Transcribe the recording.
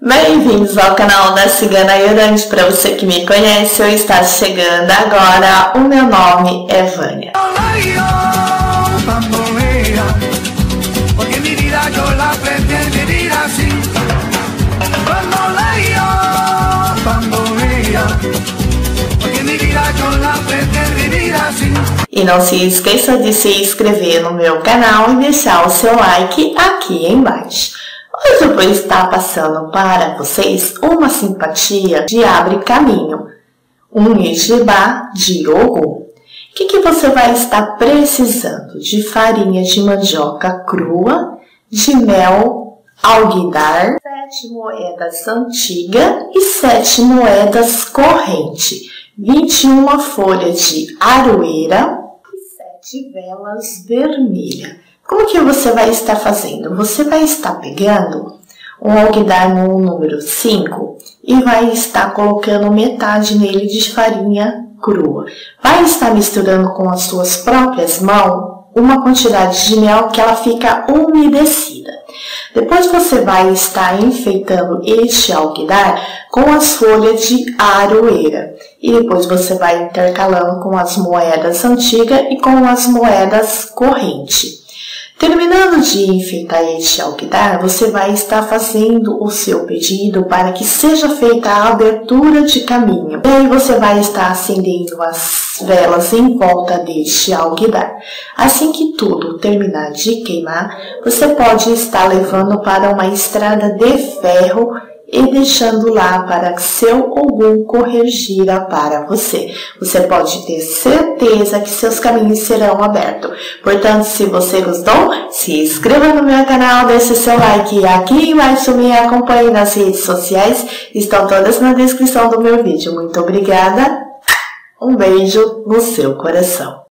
Bem-vindos ao canal da Cigana Yorandi. Para você que me conhece ou está chegando agora, o meu nome é Vânia. E não se esqueça de se inscrever no meu canal e deixar o seu like aqui embaixo. Hoje eu vou estar passando para vocês uma simpatia de abre caminho, um ijibá de ogum. O que você vai estar precisando? De farinha de mandioca crua, de mel alguidar, 7 moedas antiga e 7 moedas corrente, 21 folhas de aroeira e 7 velas vermelhas. Como que você vai estar fazendo? Você vai estar pegando um alguidar no número 5 e vai estar colocando metade nele de farinha crua. Vai estar misturando com as suas próprias mãos uma quantidade de mel que ela fica umedecida. Depois você vai estar enfeitando este alguidar com as folhas de aroeira. E depois você vai intercalando com as moedas antigas e com as moedas corrente. Terminando de enfeitar este alguidar, você vai estar fazendo o seu pedido para que seja feita a abertura de caminho. E aí você vai estar acendendo as velas em volta deste alguidar. Assim que tudo terminar de queimar, você pode estar levando para uma estrada de ferro e deixando lá para seu ogum corrigir para você. Você pode ter certeza que seus caminhos serão abertos. Portanto, se você gostou, se inscreva no meu canal, deixe seu like aqui embaixo, me acompanhe nas redes sociais, estão todas na descrição do meu vídeo. Muito obrigada, um beijo no seu coração.